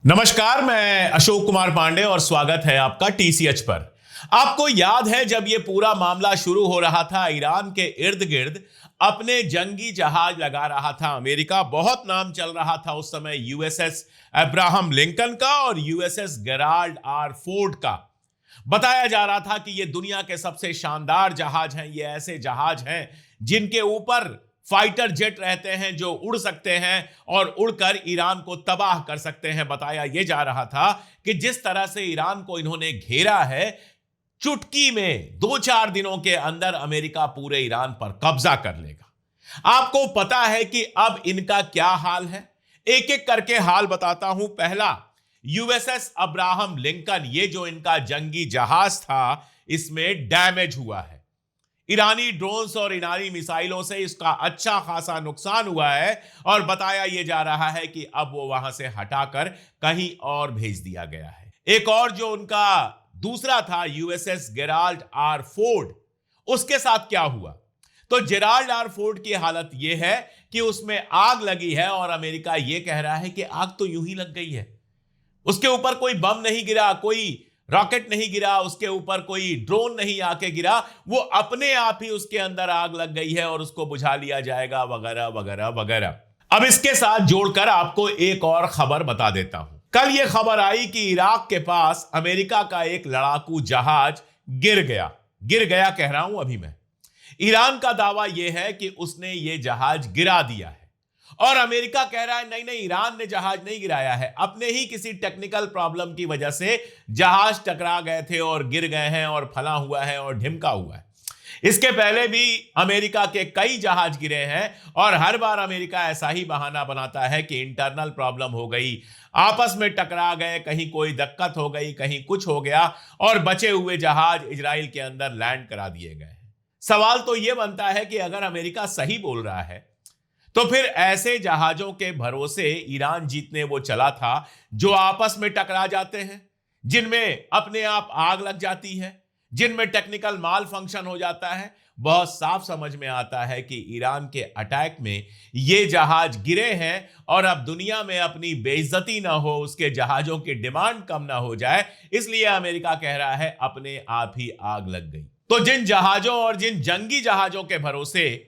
नमस्कार, मैं अशोक कुमार पांडे और स्वागत है आपका टीसीएच पर। आपको याद है जब यह पूरा मामला शुरू हो रहा था, ईरान के इर्द गिर्द अपने जंगी जहाज लगा रहा था अमेरिका। बहुत नाम चल रहा था उस समय यूएसएस अब्राहम लिंकन का और यूएसएस गेराल्ड आर फोर्ड का। बताया जा रहा था कि ये दुनिया के सबसे शानदार जहाज हैं, ये ऐसे जहाज हैं जिनके ऊपर फाइटर जेट रहते हैं जो उड़ सकते हैं और उड़कर ईरान को तबाह कर सकते हैं। बताया यह जा रहा था कि जिस तरह से ईरान को इन्होंने घेरा है, चुटकी में 2-4 दिनों के अंदर अमेरिका पूरे ईरान पर कब्जा कर लेगा। आपको पता है कि अब इनका क्या हाल है? एक एक करके हाल बताता हूं। पहला, यूएसएस अब्राहम लिंकन, ये जो इनका जंगी जहाज था, इसमें डैमेज हुआ है। ईरानी ड्रोन्स और ईरानी मिसाइलों से इसका अच्छा खासा नुकसान हुआ है और बताया यह जा रहा है कि अब वो वहां से हटाकर कहीं और भेज दिया गया है। एक और जो उनका दूसरा था, यूएसएस गेराल्ड आर फोर्ड, उसके साथ क्या हुआ? तो जेराल्ड आर फोर्ड की हालत यह है कि उसमें आग लगी है और अमेरिका यह कह रहा है कि आग तो यूं ही लग गई है। उसके ऊपर कोई बम नहीं गिरा, कोई रॉकेट नहीं गिरा, उसके ऊपर कोई ड्रोन नहीं आके गिरा, वो अपने आप ही उसके अंदर आग लग गई है और उसको बुझा लिया जाएगा, वगैरह वगैरह वगैरह। अब इसके साथ जोड़कर आपको एक और खबर बता देता हूं। कल यह खबर आई कि इराक के पास अमेरिका का एक लड़ाकू जहाज गिर गया। गिर गया कह रहा हूं अभी मैं। ईरान का दावा यह है कि उसने यह जहाज गिरा दिया है और अमेरिका कह रहा है नहीं नहीं, ईरान ने जहाज नहीं गिराया है, अपने ही किसी टेक्निकल प्रॉब्लम की वजह से जहाज टकरा गए थे और गिर गए हैं और फला हुआ है और ढिमका हुआ है। इसके पहले भी अमेरिका के कई जहाज गिरे हैं और हर बार अमेरिका ऐसा ही बहाना बनाता है कि इंटरनल प्रॉब्लम हो गई, आपस में टकरा गए, कहीं कोई दिक्कत हो गई, कहीं कुछ हो गया और बचे हुए जहाज इजराइल के अंदर लैंड करा दिए गए हैं। सवाल तो यह बनता है कि अगर अमेरिका सही बोल रहा है तो फिर ऐसे जहाजों के भरोसे ईरान जीतने वो चला था जो आपस में टकरा जाते हैं, जिनमें अपने आप आग लग जाती है, जिनमें टेक्निकल माल फंक्शन हो जाता है। बहुत साफ समझ में आता है कि ईरान के अटैक में ये जहाज गिरे हैं और अब दुनिया में अपनी बेइज्जती ना हो, उसके जहाजों की डिमांड कम ना हो जाए, इसलिए अमेरिका कह रहा है अपने आप ही आग लग गई। तो जिन जहाजों और जिन जंगी जहाजों के भरोसे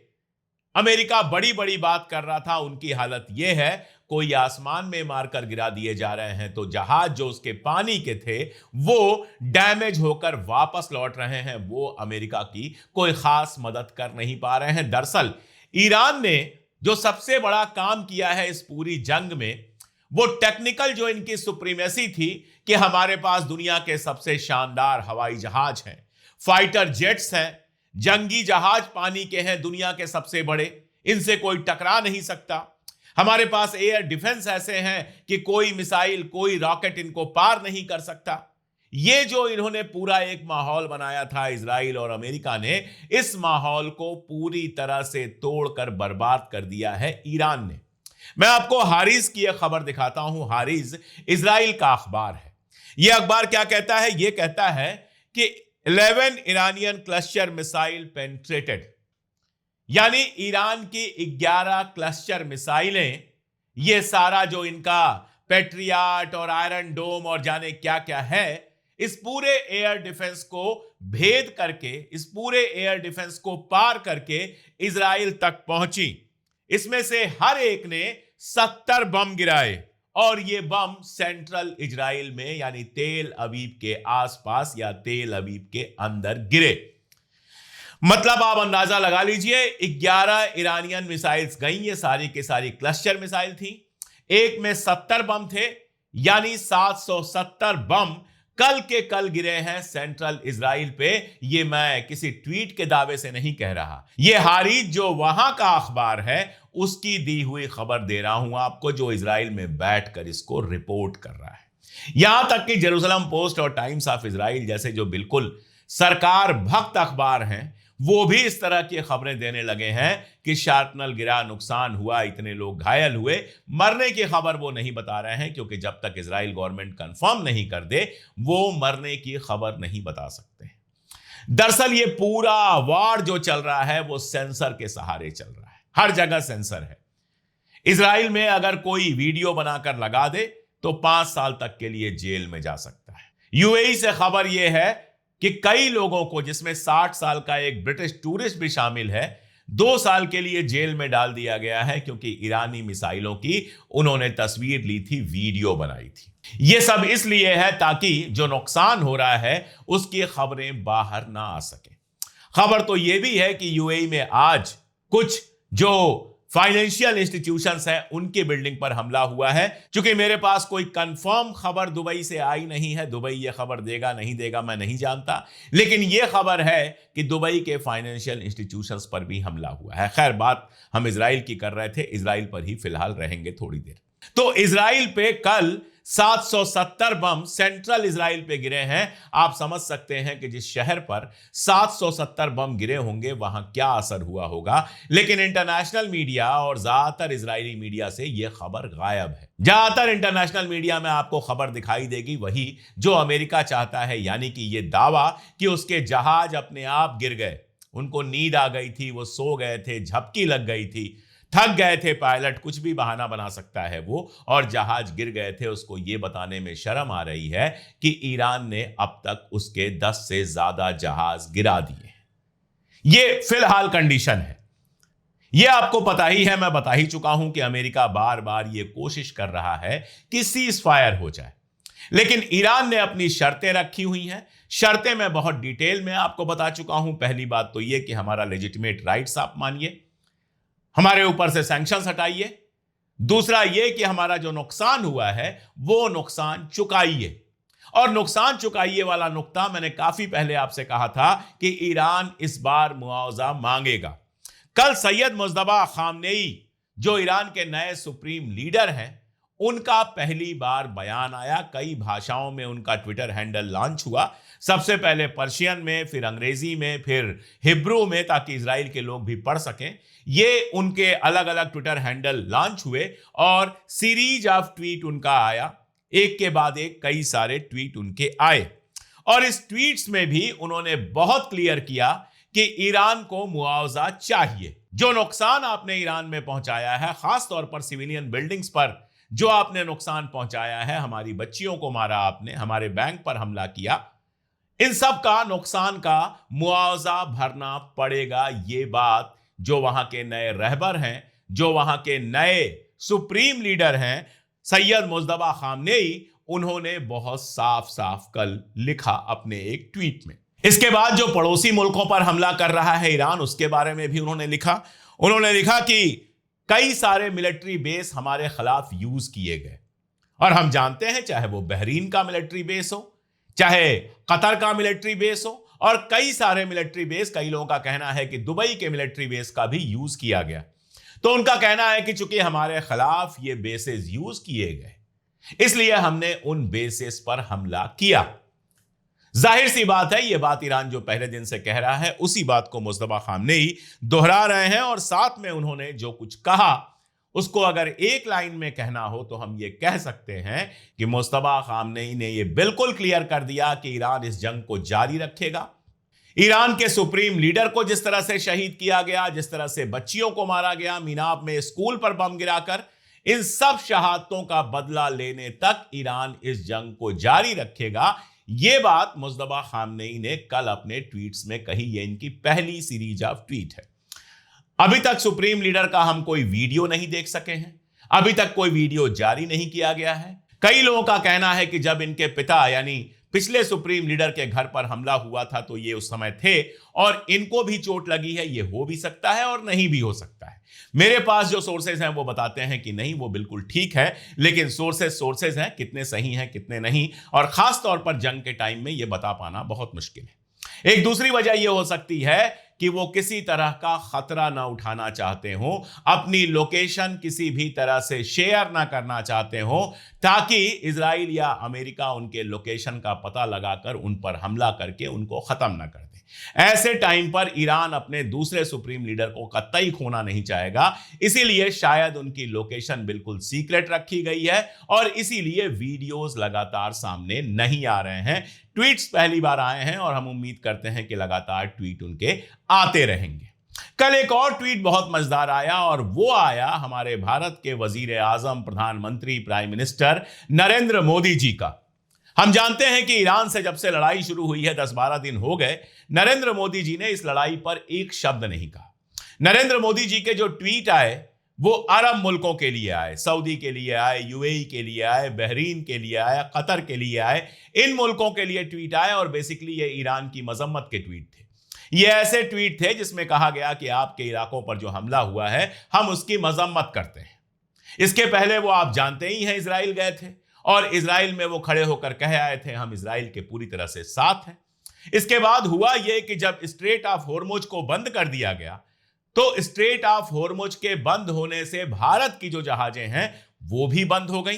अमेरिका बड़ी बड़ी बात कर रहा था, उनकी हालत यह है, कोई आसमान में मारकर गिरा दिए जा रहे हैं तो जहाज जो उसके पानी के थे वो डैमेज होकर वापस लौट रहे हैं। वो अमेरिका की कोई खास मदद कर नहीं पा रहे हैं। दरअसल ईरान ने जो सबसे बड़ा काम किया है इस पूरी जंग में, वो टेक्निकल जो इनकी सुप्रीमेसी थी कि हमारे पास दुनिया के सबसे शानदार हवाई जहाज हैं, फाइटर जेट्स हैं, जंगी जहाज पानी के हैं, दुनिया के सबसे बड़े, इनसे कोई टकरा नहीं सकता। हमारे पास एयर डिफेंस ऐसे हैं कि कोई मिसाइल, कोई रॉकेट इनको पार नहीं कर सकता। ये जो इन्होंने पूरा एक माहौल बनाया था इजराइल और अमेरिका ने, इस माहौल को पूरी तरह से तोड़कर बर्बाद कर दिया है ईरान ने। मैं आपको हारिस की एक खबर दिखाता हूं। हारिस इजराइल का अखबार है। यह अखबार क्या कहता है? यह कहता है कि 11 इरानियन क्लस्टर मिसाइल पेनिट्रेटेड, यानी ईरान की 11 क्लस्टर मिसाइलें, ये सारा जो इनका पेट्रियाट और आयरन डोम और जाने क्या क्या है, इस पूरे एयर डिफेंस को भेद करके, इस पूरे एयर डिफेंस को पार करके इजराइल तक पहुंची। इसमें से हर एक ने 70 बम गिराए और ये बम सेंट्रल इजराइल में यानी तेल अवीव के आसपास या तेल अवीव के अंदर गिरे। मतलब आप अंदाजा लगा लीजिए, 11 ईरानियन मिसाइल्स गई, ये सारी की सारी क्लस्टर मिसाइल थी। एक में 70 बम थे, यानी 770 बम कल के कल गिरे हैं सेंट्रल इजराइल पे। ये मैं किसी ट्वीट के दावे से नहीं कह रहा, ये हारिस जो वहां का अखबार है उसकी दी हुई खबर दे रहा हूं आपको, जो इजराइल में बैठकर इसको रिपोर्ट कर रहा है। यहां तक कि जेरूसलम पोस्ट और टाइम्स ऑफ इजराइल जैसे जो बिल्कुल सरकार भक्त अखबार हैं, वो भी इस तरह की खबरें देने लगे हैं कि शार्पनल गिरा, नुकसान हुआ, इतने लोग घायल हुए। मरने की खबर वो नहीं बता रहे हैं क्योंकि जब तक इजराइल गवर्नमेंट कंफर्म नहीं कर दे वो मरने की खबर नहीं बता सकते। दरअसल ये पूरा वार जो चल रहा है वो सेंसर के सहारे चल रहा है। हर जगह सेंसर है। इजराइल में अगर कोई वीडियो बनाकर लगा दे तो 5 साल तक के लिए जेल में जा सकता है। यूएई से खबर यह है कि कई लोगों को, जिसमें 60 साल का एक ब्रिटिश टूरिस्ट भी शामिल है, 2 साल के लिए जेल में डाल दिया गया है क्योंकि ईरानी मिसाइलों की उन्होंने तस्वीर ली थी, वीडियो बनाई थी। यह सब इसलिए है ताकि जो नुकसान हो रहा है उसकी खबरें बाहर ना आ सके। खबर तो यह भी है कि यूएई में आज कुछ जो फाइनेंशियल इंस्टीट्यूशंस हैं उनकी बिल्डिंग पर हमला हुआ है। क्योंकि मेरे पास कोई कंफर्म खबर दुबई से आई नहीं है, दुबई ये खबर देगा नहीं देगा मैं नहीं जानता, लेकिन यह खबर है कि दुबई के फाइनेंशियल इंस्टीट्यूशंस पर भी हमला हुआ है। खैर, बात हम इजराइल की कर रहे थे, इजराइल पर ही फिलहाल रहेंगे थोड़ी देर। तो इजराइल पे कल 770 बम सेंट्रल इजराइल पे गिरे हैं। आप समझ सकते हैं कि जिस शहर पर 770 बम गिरे होंगे वहां क्या असर हुआ होगा। लेकिन इंटरनेशनल मीडिया और ज्यादातर इजरायली मीडिया से यह खबर गायब है। ज्यादातर इंटरनेशनल मीडिया में आपको खबर दिखाई देगी वही जो अमेरिका चाहता है, यानी कि यह दावा कि उसके जहाज अपने आप गिर गए, उनको नींद आ गई थी, वो सो गए थे, झपकी लग गई थी, थक गए थे पायलट, कुछ भी बहाना बना सकता है वो, और जहाज गिर गए थे। उसको यह बताने में शर्म आ रही है कि ईरान ने अब तक उसके 10 से ज्यादा जहाज गिरा दिए। यह फिलहाल कंडीशन है। यह आपको पता ही है, मैं बता ही चुका हूं कि अमेरिका बार बार यह कोशिश कर रहा है कि सीज फायर हो जाए, लेकिन ईरान ने अपनी शर्तें रखी हुई हैं। शर्तें मैं बहुत डिटेल में आपको बता चुका हूं। पहली बात तो यह कि हमारा लेजिटिमेट राइट्स आप मानिए, हमारे ऊपर से सैंक्शंस हटाइए। दूसरा यह कि हमारा जो नुकसान हुआ है वो नुकसान चुकाइए। और नुकसान चुकाइए वाला नुक्ता मैंने काफी पहले आपसे कहा था कि ईरान इस बार मुआवजा मांगेगा। कल सैयद मुज्तबा खामनेई जो ईरान के नए सुप्रीम लीडर हैं, उनका पहली बार बयान आया। कई भाषाओं में उनका ट्विटर हैंडल लॉन्च हुआ, सबसे पहले पर्शियन में, फिर अंग्रेजी में, फिर हिब्रू में, ताकि इजराइल के लोग भी पढ़ सकें। ये उनके अलग अलग ट्विटर हैंडल लॉन्च हुए और सीरीज ऑफ ट्वीट उनका आया, एक के बाद एक कई सारे ट्वीट उनके आए। और इस ट्वीट्स में भी उन्होंने बहुत क्लियर किया कि ईरान को मुआवजा चाहिए। जो नुकसान आपने ईरान में पहुंचाया है, खासतौर पर सिविलियन बिल्डिंग्स पर जो आपने नुकसान पहुंचाया है, हमारी बच्चियों को मारा आपने, हमारे बैंक पर हमला किया, इन सब का नुकसान का मुआवजा भरना पड़ेगा। ये बात जो वहां के नए रहबर हैं, जो वहां के नए सुप्रीम लीडर हैं, सैयद मुज्तबा खामनेई, उन्होंने बहुत साफ साफ कल लिखा अपने एक ट्वीट में। इसके बाद जो पड़ोसी मुल्कों पर हमला कर रहा है ईरान, उसके बारे में भी उन्होंने लिखा। उन्होंने लिखा कि कई सारे मिलिट्री बेस हमारे खिलाफ यूज किए गए, और हम जानते हैं चाहे वो बहरीन का मिलिट्री बेस हो, चाहे कतर का मिलिट्री बेस हो, और कई सारे मिलिट्री बेस, कई लोगों का कहना है कि दुबई के मिलिट्री बेस का भी यूज किया गया। तो उनका कहना है कि चूंकि हमारे खिलाफ ये बेसेस यूज किए गए, इसलिए हमने उन बेसेस पर हमला किया। जाहिर सी बात है, यह बात ईरान जो पहले दिन से कह रहा है, उसी बात को मुज्तबा खामनेई दोहरा रहे हैं। और साथ में उन्होंने जो कुछ कहा उसको अगर एक लाइन में कहना हो तो हम ये कह सकते हैं कि मुज्तबा खामनेई ने यह बिल्कुल क्लियर कर दिया कि ईरान इस जंग को जारी रखेगा। ईरान के सुप्रीम लीडर को जिस तरह से शहीद किया गया, जिस तरह से बच्चियों को मारा गया, मीनाब में स्कूल पर बम गिराकर, इन सब शहादतों का बदला लेने तक ईरान इस जंग को जारी रखेगा। यह बात मुज्तबा खामनेई ने कल अपने ट्वीट्स में कही। यह इनकी पहली सीरीज ऑफ ट्वीट है। अभी तक सुप्रीम लीडर का हम कोई वीडियो नहीं देख सके हैं, अभी तक कोई वीडियो जारी नहीं किया गया है। कई लोगों का कहना है कि जब इनके पिता यानी पिछले सुप्रीम लीडर के घर पर हमला हुआ था तो ये उस समय थे और इनको भी चोट लगी है। ये हो भी सकता है और नहीं भी हो सकता है। मेरे पास जो सोर्सेज हैं वो बताते हैं कि नहीं, वो बिल्कुल ठीक है, लेकिन सोर्सेज हैं, कितने सही हैं कितने नहीं, और खास तौर पर जंग के टाइम में ये बता पाना बहुत मुश्किल है। एक दूसरी वजह यह हो सकती है कि वो किसी तरह का खतरा ना उठाना चाहते हो, अपनी लोकेशन किसी भी तरह से शेयर ना करना चाहते हो, ताकि इजराइल या अमेरिका उनके लोकेशन का पता लगाकर उन पर हमला करके उनको खत्म ना कर दे। ऐसे टाइम पर ईरान अपने दूसरे सुप्रीम लीडर को कतई खोना नहीं चाहेगा, इसीलिए शायद उनकी लोकेशन बिल्कुल सीक्रेट रखी गई है और इसीलिए वीडियोस लगातार सामने नहीं आ रहे हैं। ट्वीट्स पहली बार आए हैं और हम उम्मीद करते हैं कि लगातार ट्वीट उनके आते रहेंगे। कल एक और ट्वीट बहुत मजेदार आया और वो आया हमारे भारत के वजीर आजम, प्रधानमंत्री, प्राइम मिनिस्टर नरेंद्र मोदी जी का। हम जानते हैं कि ईरान से जब से लड़ाई शुरू हुई है, 10-12 दिन हो गए, नरेंद्र मोदी जी ने इस लड़ाई पर एक शब्द नहीं कहा। नरेंद्र मोदी जी के जो ट्वीट आए वो अरब मुल्कों के लिए आए, सऊदी के लिए आए, यूएई के लिए आए, बहरीन के लिए आए, कतर के लिए आए, इन मुल्कों के लिए ट्वीट आए और बेसिकली ये ईरान की मजम्मत के ट्वीट थे। ये ऐसे ट्वीट थे जिसमें कहा गया कि आपके इलाकों पर जो हमला हुआ है हम उसकी मजम्मत करते हैं। इसके पहले वो आप जानते ही हैं इजराइल गए थे और इजराइल में वो खड़े होकर कह आए थे हम इजराइल के पूरी तरह से साथ हैं। इसके बाद हुआ ये कि जब स्ट्रेट ऑफ होर्मुज को बंद कर दिया गया तो स्ट्रेट ऑफ होर्मुज के बंद होने से भारत की जो जहाजें हैं वो भी बंद हो गई।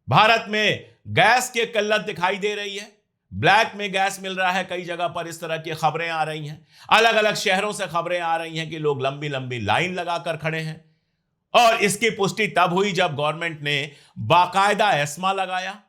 भारत में गैस की किल्लत दिखाई दे रही है, ब्लैक में गैस मिल रहा है, कई जगह पर इस तरह की खबरें आ रही हैं। अलग अलग शहरों से खबरें आ रही हैं कि लोग लंबी लंबी लाइन लगाकर खड़े हैं और इसकी पुष्टि तब हुई जब गवर्नमेंट ने बाकायदा एस्मा लगाया।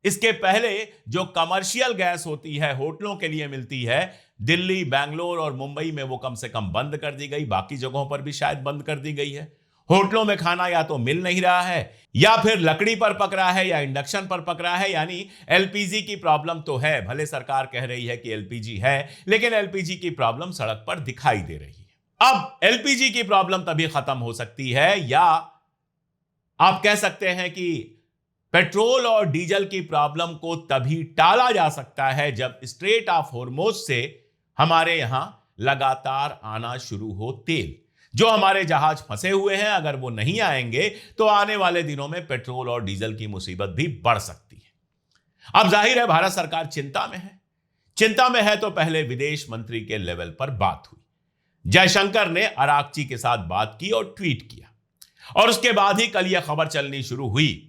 इसके पहले जो कमर्शियल गैस होती है, होटलों के लिए मिलती है, दिल्ली, बैंगलोर और मुंबई में वो कम से कम बंद कर दी गई, बाकी जगहों पर भी शायद बंद कर दी गई है। होटलों में खाना या तो मिल नहीं रहा है या फिर लकड़ी पर पक रहा है या इंडक्शन पर पक रहा है, यानी एलपीजी की प्रॉब्लम तो है। भले सरकार कह रही है कि एलपीजी है, लेकिन एलपीजी की प्रॉब्लम सड़क पर दिखाई दे रही है। अब एलपीजी की प्रॉब्लम तभी खत्म हो सकती है, या आप कह सकते हैं कि पेट्रोल और डीजल की प्रॉब्लम को तभी टाला जा सकता है जब स्ट्रेट ऑफ होर्मुज से हमारे यहां लगातार आना शुरू हो तेल। जो हमारे जहाज फंसे हुए हैं, अगर वो नहीं आएंगे तो आने वाले दिनों में पेट्रोल और डीजल की मुसीबत भी बढ़ सकती है। अब जाहिर है भारत सरकार चिंता में है। चिंता में है तो पहले विदेश मंत्री के लेवल पर बात हुई। जयशंकर ने अरागची के साथ बात की और ट्वीट किया और उसके बाद ही कल यह खबर चलनी शुरू हुई।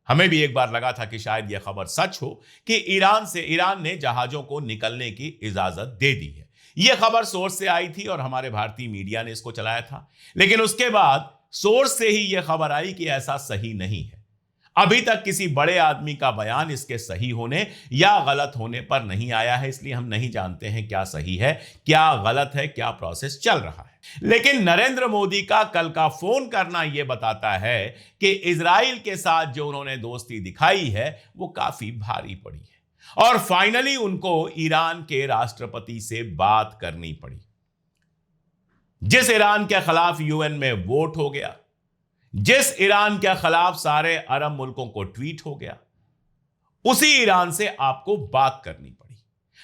हमें भी एक बार लगा था कि शायद यह खबर सच हो कि ईरान ने जहाजों को निकलने की इजाजत दे दी है। यह खबर सोर्स से आई थी और हमारे भारतीय मीडिया ने इसको चलाया था, लेकिन उसके बाद सोर्स से ही यह खबर आई कि ऐसा सही नहीं है। अभी तक किसी बड़े आदमी का बयान इसके सही होने या गलत होने पर नहीं आया है, इसलिए हम नहीं जानते हैं क्या सही है, क्या गलत है, क्या प्रोसेस चल रहा है। लेकिन नरेंद्र मोदी का कल का फोन करना यह बताता है कि इजराइल के साथ जो उन्होंने दोस्ती दिखाई है वो काफी भारी पड़ी है और फाइनली उनको ईरान के राष्ट्रपति से बात करनी पड़ी। जिस ईरान के खिलाफ यूएन में वोट हो गया, जिस ईरान के खिलाफ सारे अरब मुल्कों को ट्वीट हो गया, उसी ईरान से आपको बात करनी पड़ी।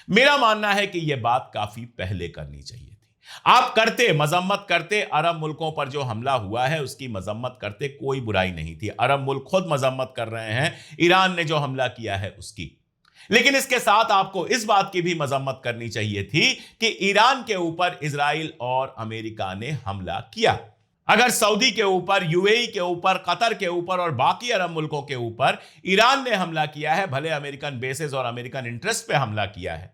मेरा मानना है कि यह बात काफी पहले करनी चाहिए थी। आप करते, मजम्मत करते, अरब मुल्कों पर जो हमला हुआ है उसकी मजम्मत करते, कोई बुराई नहीं थी। अरब मुल्क खुद मजम्मत कर रहे हैं ईरान ने जो हमला किया है उसकी। लेकिन इसके साथ आपको इस बात की भी मजम्मत करनी चाहिए थी कि ईरान के ऊपर इजराइल और अमेरिका ने हमला किया। अगर सऊदी के ऊपर, यूएई के ऊपर, कतर के ऊपर और बाकी अरब मुल्कों के ऊपर ईरान ने हमला किया है, भले अमेरिकन बेसेस और अमेरिकन इंटरेस्ट पे हमला किया है,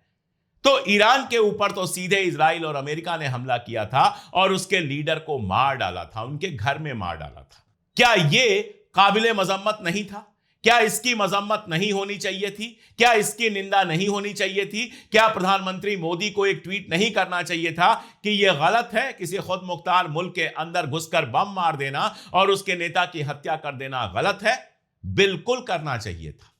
तो ईरान के ऊपर तो सीधे इजराइल और अमेरिका ने हमला किया था और उसके लीडर को मार डाला था, उनके घर में मार डाला था। क्या यह काबिले मजम्मत नहीं था? क्या इसकी मजम्मत नहीं होनी चाहिए थी? क्या इसकी निंदा नहीं होनी चाहिए थी? क्या प्रधानमंत्री मोदी को एक ट्वीट नहीं करना चाहिए था कि यह गलत है, किसी खुद मुख्तार मुल्क के अंदर घुसकर बम मार देना और उसके नेता की हत्या कर देना गलत है? बिल्कुल करना चाहिए था।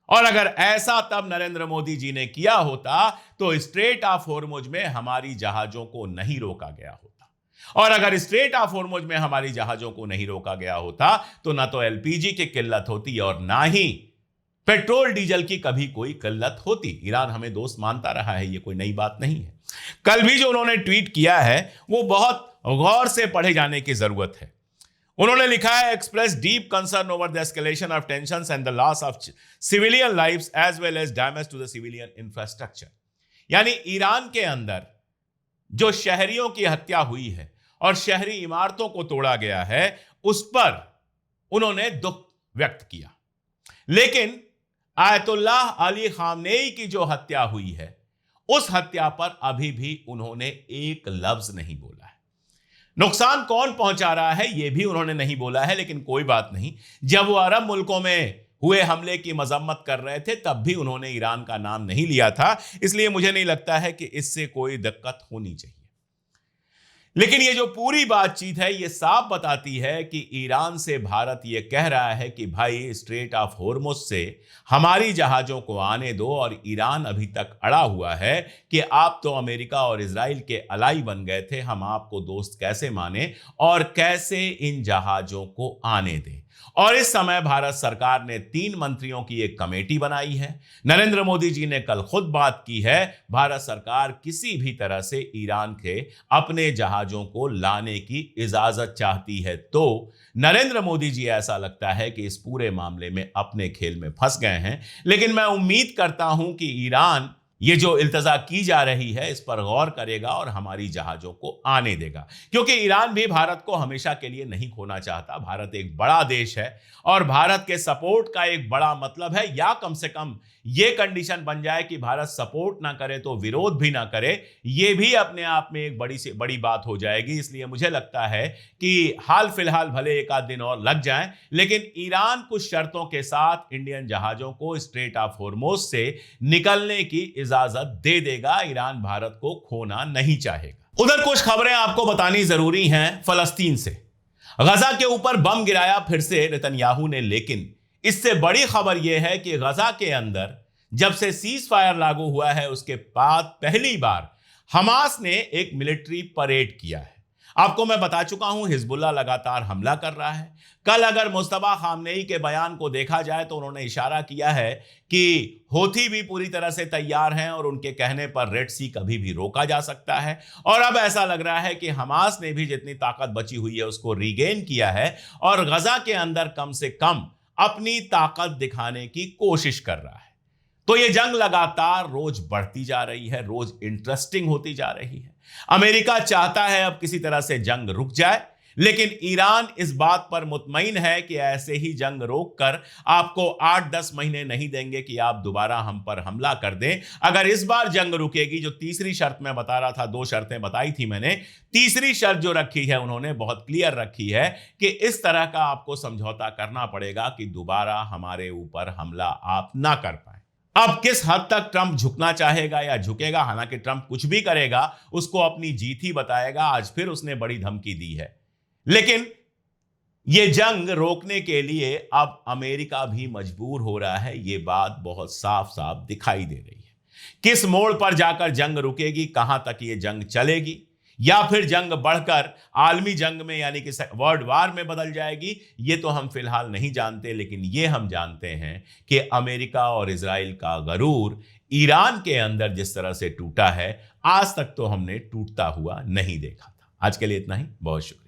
और अगर ऐसा तब नरेंद्र मोदी जी ने किया होता तो स्ट्रेट ऑफ होर्मुज में हमारी जहाजों को नहीं रोका गया होता। और अगर स्ट्रेट ऑफ होर्मुज में हमारी जहाजों को नहीं रोका गया होता तो ना तो एलपीजी की किल्लत होती और ना ही पेट्रोल डीजल की कभी कोई किल्लत होती। ईरान हमें दोस्त मानता रहा है, ये कोई नई बात नहीं है। कल भी जो उन्होंने ट्वीट किया है वो बहुत गौर से पढ़े जाने की जरूरत है। उन्होंने लिखा है, express deep concern over the escalation of tensions and the loss of civilian lives as well as damage to the civilian infrastructure. यानी ईरान के अंदर जो शहरियों की हत्या हुई है और शहरी इमारतों को तोड़ा गया है, उस पर उन्होंने दुख व्यक्त किया। लेकिन आयतुल्लाह अली खामनेई की जो हत्या हुई है, उस हत्या पर अभी भी उन्होंने एक लफ्ज नहीं बोला है। नुकसान कौन पहुंचा रहा है यह भी उन्होंने नहीं बोला है, लेकिन कोई बात नहीं। जब वो अरब मुल्कों में हुए हमले की मजम्मत कर रहे थे तब भी उन्होंने ईरान का नाम नहीं लिया था, इसलिए मुझे नहीं लगता है कि इससे कोई दिक्कत होनी चाहिए। लेकिन ये जो पूरी बातचीत है ये साफ बताती है कि ईरान से भारत ये कह रहा है कि भाई स्ट्रेट ऑफ होर्मुज से हमारी जहाजों को आने दो, और ईरान अभी तक अड़ा हुआ है कि आप तो अमेरिका और इजराइल के अलाई बन गए थे, हम आपको दोस्त कैसे माने और कैसे इन जहाजों को आने दें। और इस समय भारत सरकार ने 3 मंत्रियों की एक कमेटी बनाई है। नरेंद्र मोदी जी ने कल खुद बात की है, भारत सरकार किसी भी तरह से ईरान के अपने जहाजों को लाने की इजाजत चाहती है। तो नरेंद्र मोदी जी ऐसा लगता है कि इस पूरे मामले में अपने खेल में फंस गए हैं। लेकिन मैं उम्मीद करता हूं कि ईरान ये जो इल्तजा की जा रही है इस पर गौर करेगा और हमारी जहाजों को आने देगा, क्योंकि ईरान भी भारत को हमेशा के लिए नहीं खोना चाहता। भारत एक बड़ा देश है और भारत के सपोर्ट का एक बड़ा मतलब है, या कम से कम ये कंडीशन बन जाए कि भारत सपोर्ट ना करे तो विरोध भी ना करे, ये भी अपने आप में एक बड़ी से बड़ी बात हो जाएगी। इसलिए मुझे लगता है कि हाल फिलहाल भले एक आध दिन और लग जाए, लेकिन ईरान कुछ शर्तों के साथ इंडियन जहाजों को स्ट्रेट ऑफ होर्मुज से निकलने की इजाजत दे देगा। ईरान भारत को खोना नहीं चाहेगा। उधर कुछ खबरें आपको बतानी जरूरी हैं फलस्तीन से। गजा के ऊपर बम गिराया फिर से नेतन्याहू ने, लेकिन इससे बड़ी खबर यह है कि गजा के अंदर जब से सीज फायर लागू हुआ है उसके बाद पहली बार हमास ने एक मिलिट्री परेड किया है। आपको मैं बता चुका हूं हिजबुल्लाह लगातार हमला कर रहा है। कल अगर मुस्तफा खामनेई के बयान को देखा जाए तो उन्होंने इशारा किया है कि हौथी भी पूरी तरह से तैयार हैं और उनके कहने पर रेड सी कभी भी रोका जा सकता है। और अब ऐसा लग रहा है कि हमास ने भी जितनी ताकत बची हुई है उसको रीगेन किया है और गजा के अंदर कम से कम अपनी ताकत दिखाने की कोशिश कर रहा है। तो ये जंग लगातार रोज बढ़ती जा रही है, रोज इंटरेस्टिंग होती जा रही है। अमेरिका चाहता है अब किसी तरह से जंग रुक जाए, लेकिन ईरान इस बात पर मुतमईन है कि ऐसे ही जंग रोककर आपको 8-10 महीने नहीं देंगे कि आप दोबारा हम पर हमला कर दें। अगर इस बार जंग रुकेगी, जो तीसरी शर्त मैं बता रहा था, 2 शर्तें बताई थी मैंने, तीसरी शर्त जो रखी है उन्होंने बहुत क्लियर रखी है कि इस तरह का आपको समझौता करना पड़ेगा कि दोबारा हमारे ऊपर हमला आप ना कर पाए। अब किस हद तक ट्रंप झुकना चाहेगा या झुकेगा, हालांकि ट्रंप कुछ भी करेगा उसको अपनी जीत ही बताएगा। आज फिर उसने बड़ी धमकी दी है, लेकिन यह जंग रोकने के लिए अब अमेरिका भी मजबूर हो रहा है। यह बात बहुत साफ साफ दिखाई दे रही है। किस मोड़ पर जाकर जंग रुकेगी, कहां तक यह जंग चलेगी, या फिर जंग बढ़कर आलमी जंग में यानी कि वर्ल्ड वार में बदल जाएगी, ये तो हम फिलहाल नहीं जानते। लेकिन ये हम जानते हैं कि अमेरिका और इजराइल का गरूर ईरान के अंदर जिस तरह से टूटा है, आज तक तो हमने टूटता हुआ नहीं देखा था। आज के लिए इतना ही, बहुत शुक्रिया।